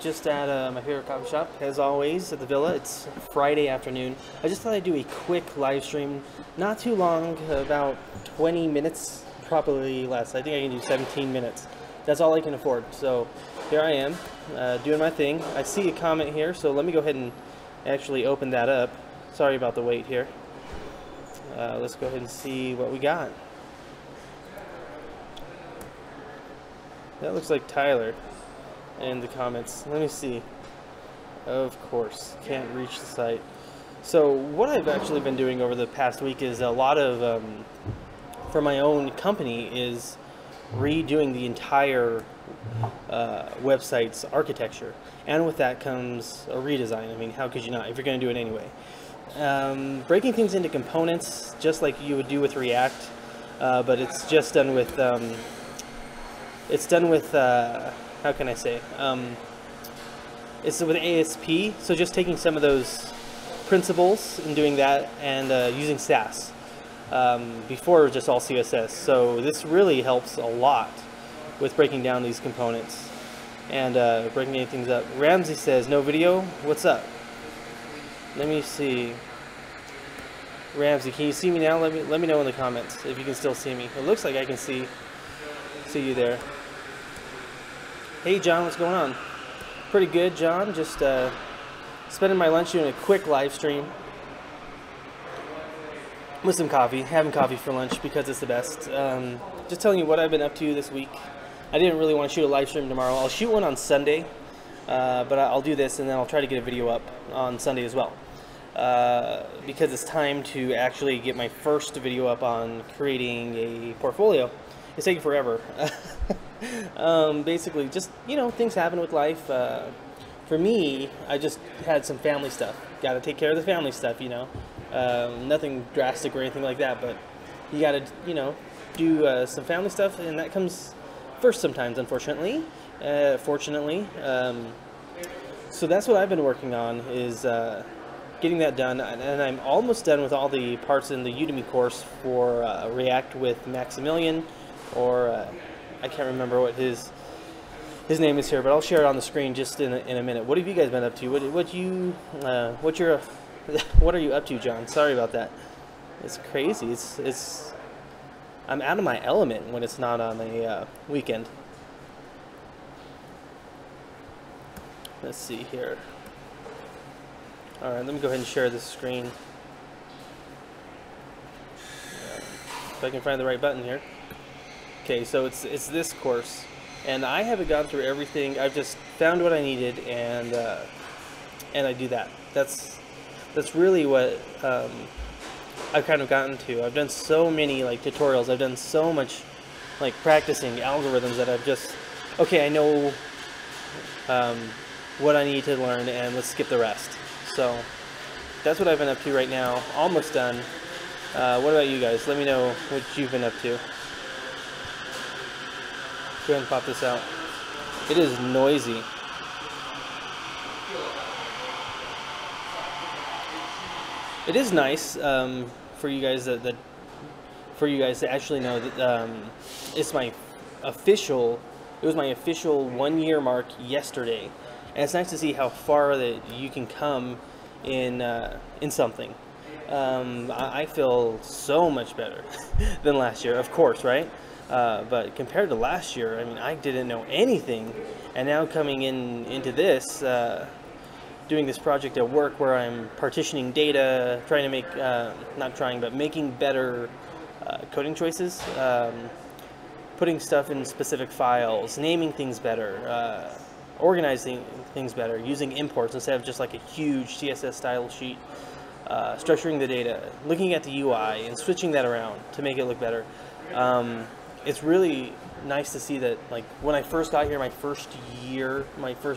just at my favorite coffee shop, as always, at the Villa. It's Friday afternoon. I just thought I'd do a quick live stream, not too long, about 20 minutes, probably less. I think I can do 17 minutes. That's all I can afford. So here I am, doing my thing. I see a comment here, so let me go ahead and actually open that up. Sorry about the wait here. Let's go ahead and see what we got. That looks like Tyler in the comments. Let me see. Of course, can't reach the site. So what I've actually been doing over the past week is a lot of, for my own company, is redoing the entire website's architecture. And with that comes a redesign. I mean, how could you not, if you're going to do it anyway? Breaking things into components, just like you would do with React, but it's just done with, how can I say, it's with ASP, so just taking some of those principles and doing that, and using Sass. Before it was just all CSS, so this really helps a lot with breaking down these components and breaking things up. Ramsey says, no video? What's up? Let me see. Ramsey, can you see me now? Let me know in the comments if you can still see me. It looks like I can see you there. Hey John, what's going on? Pretty good, John. Just spending my lunch doing a quick live stream with some coffee, having coffee for lunch because it's the best. Just telling you what I've been up to this week. I didn't really want to shoot a live stream tomorrow. I'll shoot one on Sunday, but I'll do this and then I'll try to get a video up on Sunday as well. Because it's time to actually get my first video up on creating a portfolio. It's taking forever. Basically, just, you know, things happen with life. For me, I just had some family stuff. Got to take care of the family stuff, you know. Nothing drastic or anything like that, but you got to, you know, do some family stuff, and that comes first sometimes, unfortunately. Fortunately. So that's what I've been working on, is getting that done, and I'm almost done with all the parts in the Udemy course for React with Maximilian, or I can't remember what his name is here, but I'll share it on the screen just in a minute. What have you guys been up to? What are you up to, John? Sorry about that. It's crazy. I'm out of my element when it's not on a weekend. Let's see here. All right, let me go ahead and share this screen. If I can find the right button here. Okay, so it's this course, and I haven't gone through everything. I've just found what I needed, and I do that. That's really what I've kind of gotten to. I've done so many like tutorials. I've done so much like practicing algorithms that I've just, okay, I know what I need to learn, and let's skip the rest. So that's what I've been up to right now. Almost done. What about you guys? Let me know what you've been up to. Go ahead and pop this out. It is noisy. It is nice for you guys to actually know that it's my official. It was my official 1-year mark yesterday, and it's nice to see how far that you can come in something. I feel so much better than last year, of course, right? But compared to last year, I mean, I didn't know anything, and now coming into this, doing this project at work where I'm partitioning data, trying to make, not trying, but making better coding choices, putting stuff in specific files, naming things better, organizing things better, using imports instead of just like a huge CSS style sheet, structuring the data, looking at the UI and switching that around to make it look better. It's really nice to see that, like, when I first got here, my first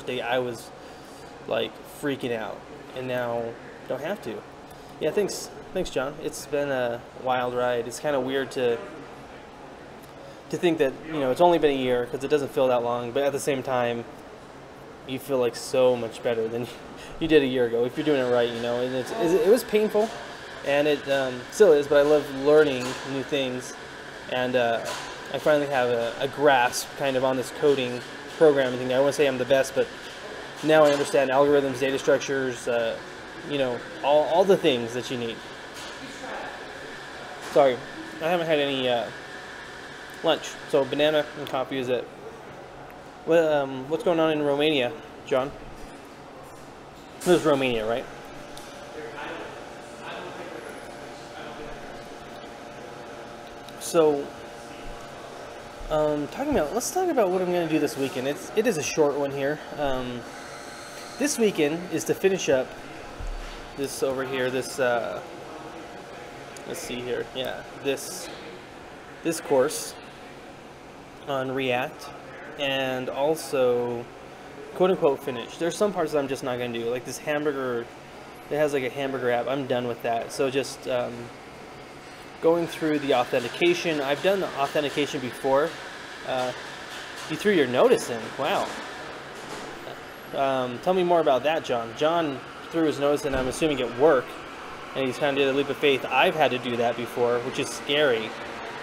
day, I was like freaking out, and now don't have to. Yeah, thanks John. It's been a wild ride. It's kind of weird to think that, you know, it's only been a year, because it doesn't feel that long, but at the same time you feel like so much better than you did a year ago if you're doing it right, you know. And it was painful, and it still is, but I love learning new things, and I finally have a grasp kind of on this coding programming thing. I won't say I'm the best, but now I understand algorithms, data structures, you know, all the things that you need. Sorry, I haven't had any lunch, so banana and coffee is it. Well, what's going on in Romania, John? It was Romania, right? So, let's talk about what I'm going to do this weekend. It is a short one here. This weekend is to finish up this over here. This let's see here. Yeah, this course on React, and also quote unquote finish. There's some parts that I'm just not going to do, like this hamburger. It has like a hamburger app. I'm done with that. So just going through the authentication. I've done the authentication before. You threw your notice in. Wow. Tell me more about that, John. John threw his notice in, I'm assuming at work, and he's kind of did a leap of faith. I've had to do that before, which is scary.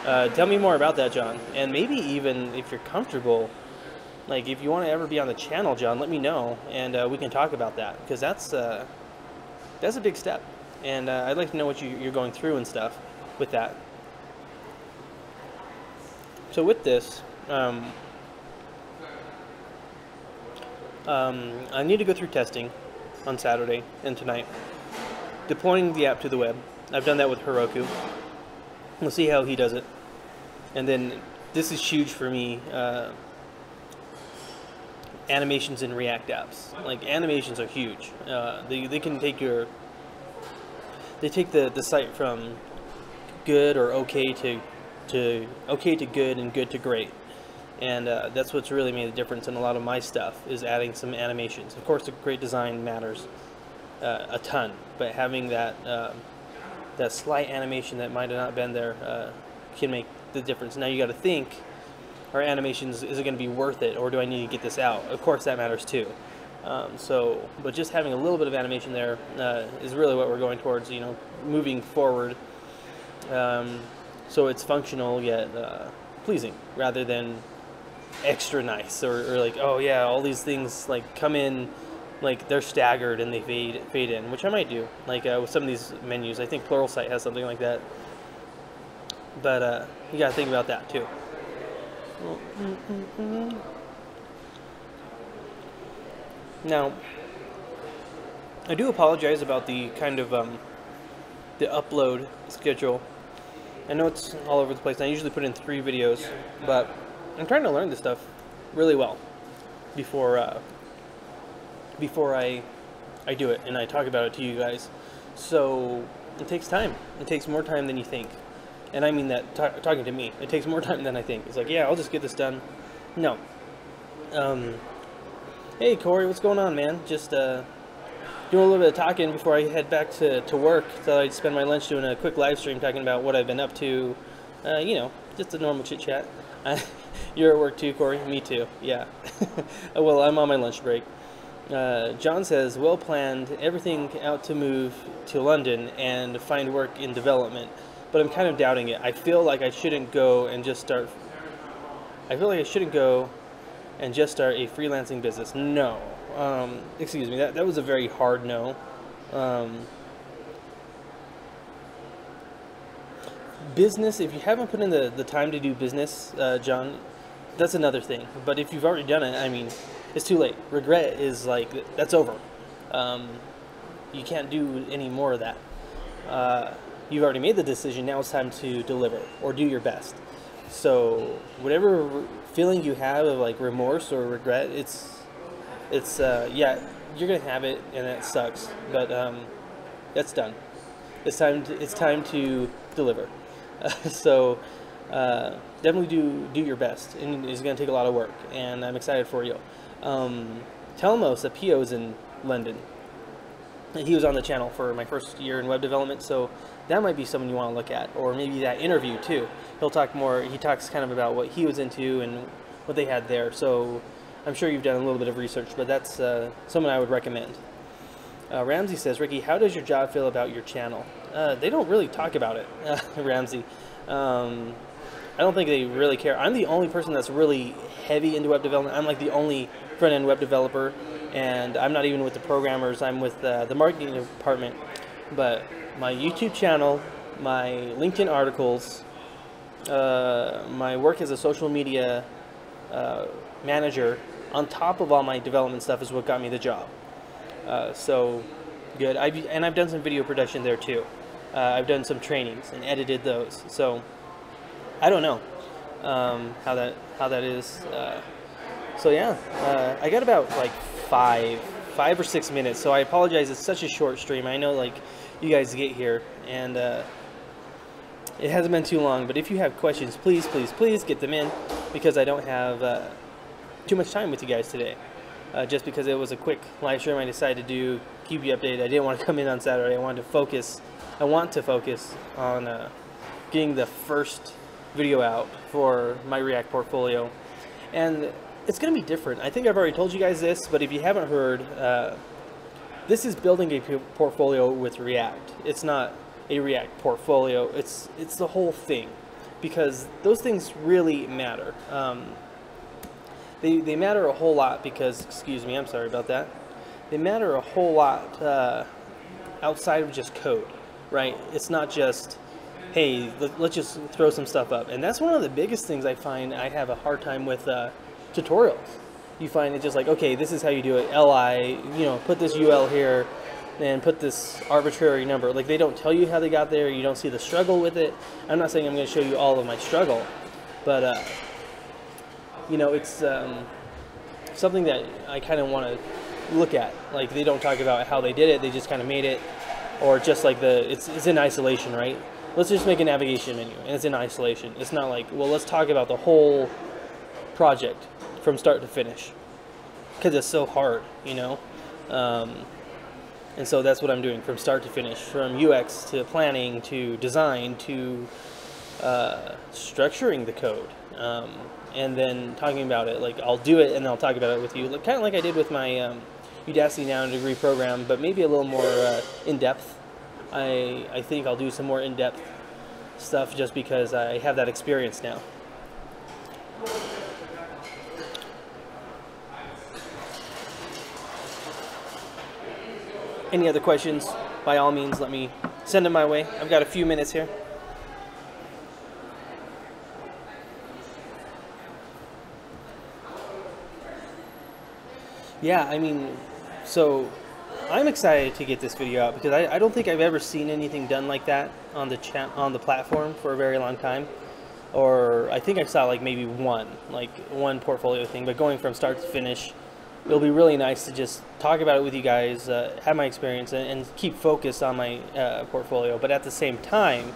Tell me more about that, John. And maybe even if you're comfortable, like if you want to ever be on the channel, John, let me know, and we can talk about that, because that's a big step. And I'd like to know what you're going through and stuff with that. So with this, I need to go through testing on Saturday and tonight, deploying the app to the web. I've done that with Heroku. We'll see how he does it. And then this is huge for me, animations in React apps. Like, animations are huge. They can take the site from good or okay to okay to good and good to great. And that's what's really made a difference in a lot of my stuff, is adding some animations. Of course, the great design matters a ton, but having that that slight animation that might have not been there can make the difference. Now you got to think, are animations, is it going to be worth it, or do I need to get this out? Of course, that matters too. But just having a little bit of animation there is really what we're going towards, you know, moving forward. So it's functional yet pleasing, rather than extra nice, or like, oh yeah, all these things like come in, like they're staggered and they fade in, which I might do, like with some of these menus. I think Pluralsight has something like that, but you gotta think about that too. Now, I do apologize about the kind of the upload schedule. I know it's all over the place. I usually put in 3 videos, but I'm trying to learn this stuff really well before I do it and I talk about it to you guys. So it takes time. It takes more time than you think, and I mean that talking to me. It takes more time than I think. It's like, yeah, I'll just get this done. No. Hey Corey, what's going on, man? Just doing a little bit of talking before I head back to work. Thought I'd spend my lunch doing a quick live stream talking about what I've been up to. You know, just a normal chit chat. You're at work too, Corey? Me too, yeah. Well, I'm on my lunch break. John says, well planned, everything out to move to London and find work in development, but I'm kind of doubting it. I feel like I shouldn't go and just start. I feel like I shouldn't go and just start a freelancing business. No. Excuse me, that was a very hard no. Business, if you haven't put in the time to do business, John, that's another thing. But if you've already done it, I mean, it's too late. Regret is like, that's over. You can't do any more of that. You've already made the decision, now it's time to deliver or do your best. So whatever feeling you have of like remorse or regret, yeah, you're gonna have it, and that sucks, but that's done. It's time to deliver. So definitely do your best, and it's gonna take a lot of work, and I'm excited for you. Telmos, a PO, is in London. He was on the channel for my first year in web development, so that might be someone you want to look at, or maybe that interview too. He'll talk more. He talks kind of about what he was into and what they had there. So I'm sure you've done a little bit of research, but that's someone I would recommend. Ramsey says, Ricky, how does your job feel about your channel? They don't really talk about it, Ramsey. I don't think they really care. I'm the only person that's really heavy into web development. I'm like the only front-end web developer. and I'm not even with the programmers. I'm with the marketing department. But my YouTube channel, my LinkedIn articles, my work as a social media manager, on top of all my development stuff, is what got me the job. So good. I've done some video production there too. I've done some trainings and edited those. So I don't know how that is. So yeah, I got about like five or 6 minutes. So I apologize. It's such a short stream. I know like you guys get here and it hasn't been too long. But if you have questions, please get them in, because I don't have too much time with you guys today. Just because it was a quick live stream, I decided to keep you updated. I didn't want to come in on Saturday. I want to focus on getting the first video out for my React portfolio. And it's going to be different. I think I've already told you guys this, but if you haven't heard, this is building a portfolio with React. It's not a React portfolio. It's the whole thing, because those things really matter. They matter a whole lot because, excuse me, I'm sorry about that. They matter a whole lot outside of just code, right? It's not just, hey, let's just throw some stuff up. And that's one of the biggest things I find I have a hard time with tutorials. You find it just like, okay, this is how you do it. LI, put this UL here and put this arbitrary number. Like, they don't tell you how they got there. You don't see the struggle with it. I'm not saying I'm going to show you all of my struggle, but it's something that I kind of want to look at. Like, they don't talk about how they did it. They just kind of made it, or just like it's in isolation, right? Let's just make a navigation menu, and it's in isolation. It's not like, well, let's talk about the whole project from start to finish, because it's so hard, and so that's what I'm doing from start to finish, from UX to planning to design to structuring the code, and then talking about it. Like, I'll do it and I'll talk about it with you, kind of like I did with my Udacity Nanodegree program, but maybe a little more in-depth. I think I'll do some more in-depth stuff just because I have that experience now. Any other questions, by all means, let me send them my way. I've got a few minutes here. Yeah, I mean, so I'm excited to get this video out, because I don't think I've ever seen anything done like that on the platform for a very long time. Or I think I saw like maybe one portfolio thing, but going from start to finish, it'll be really nice to just talk about it with you guys, have my experience, and keep focused on my portfolio. But at the same time,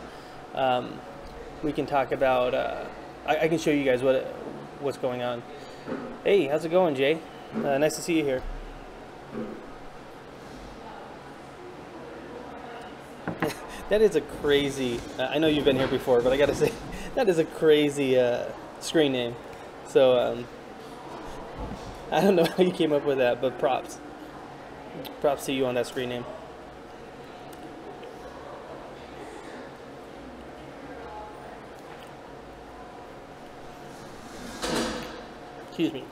we can talk about, I can show you guys what's going on. Hey, how's it going, Jay? Nice to see you here. That is a crazy, I know you've been here before, but I gotta say, that is a crazy screen name. So, I don't know how you came up with that, but props. Props to you on that screen name. Excuse me.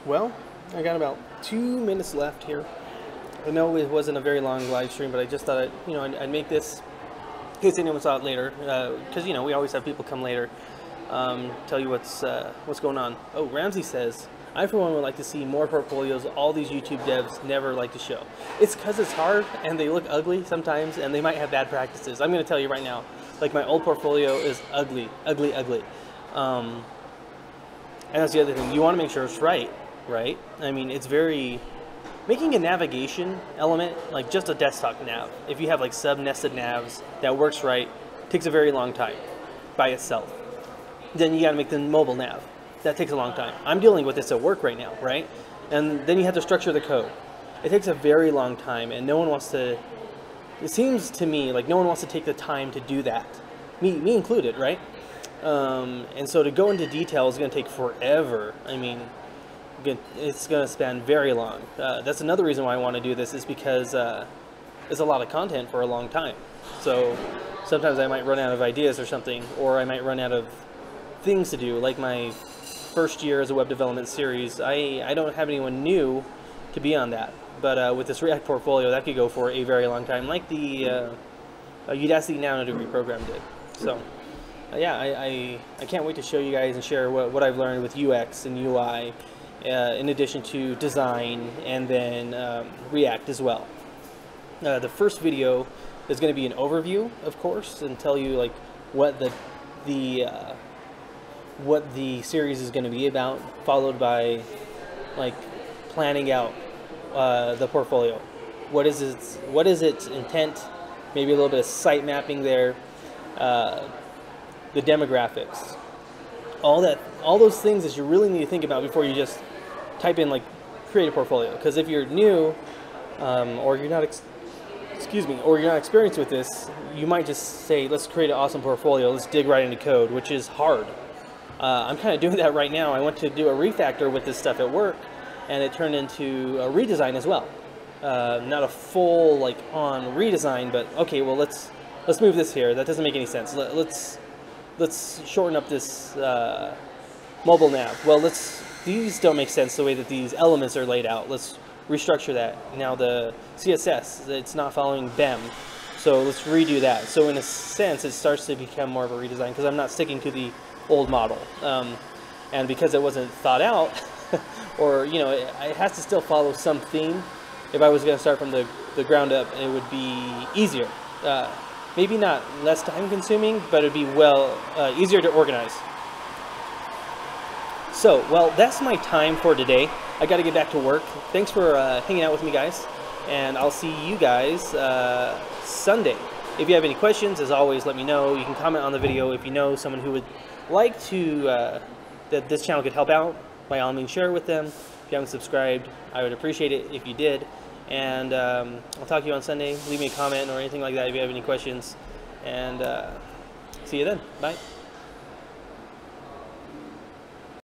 Well, I got about 2 minutes left here. I know it wasn't a very long live stream, but I just thought I'd make this in case anyone saw it later, because we always have people come later, tell you what's going on. Oh, Ramsey says, I for one would like to see more portfolios all these YouTube devs never like to show. It's because it's hard and they look ugly sometimes, and they might have bad practices. I'm going to tell you right now, like, my old portfolio is ugly. And that's the other thing. You want to make sure it's right? I mean, it's very... Making a navigation element, like just a desktop nav, if you have like sub-nested navs that works right, takes a very long time by itself. Then you got to make the mobile nav. That takes a long time. I'm dealing with this at work right now, right? And then you have to structure the code. It takes a very long time, and no one wants to... It seems to me like no one wants to take the time to do that. Me included, right? And so to go into detail is going to take forever. I mean... It's going to span very long. That's another reason why I want to do this, is because is a lot of content for a long time. So sometimes I might run out of ideas or something, or I might run out of things to do. Like my first year as a web development series, I don't have anyone new to be on that. But with this React portfolio, that could go for a very long time, like the Udacity Nano-Degree program did. So yeah, I can't wait to show you guys and share what I've learned with UX and UI, in addition to design, and then React as well. The first video is going to be an overview, of course, and tell you like what the series is going to be about, followed by like planning out the portfolio. What is its intent? Maybe a little bit of site mapping there. The demographics, all those things that you really need to think about before you just type in like create a portfolio. Because if you're new, or you're not experienced with this, you might just say, let's create an awesome portfolio, let's dig right into code, which is hard. I'm kind of doing that right now. I went to do a refactor with this stuff at work, and it turned into a redesign as well. Not a full like on redesign, but okay, well let's move this here. That doesn't make any sense. Let's shorten up this mobile nav. Well, these don't make sense the way that these elements are laid out. Let's restructure that. Now the CSS, it's not following BEM, so let's redo that. So in a sense, it starts to become more of a redesign because I'm not sticking to the old model, and because it wasn't thought out, or you know, it has to still follow some theme. If I was going to start from the ground up, it would be easier. Maybe not less time consuming, but it'd be easier to organize. So, well, that's my time for today. I got to get back to work. Thanks for hanging out with me, guys, and I'll see you guys Sunday. If you have any questions, as always, let me know. You can comment on the video. If you know someone who would like to that this channel could help out, by all means share it with them. If you haven't subscribed, I would appreciate it if you did. And I'll talk to you on Sunday. Leave me a comment or anything like that if you have any questions. And see you then. Bye.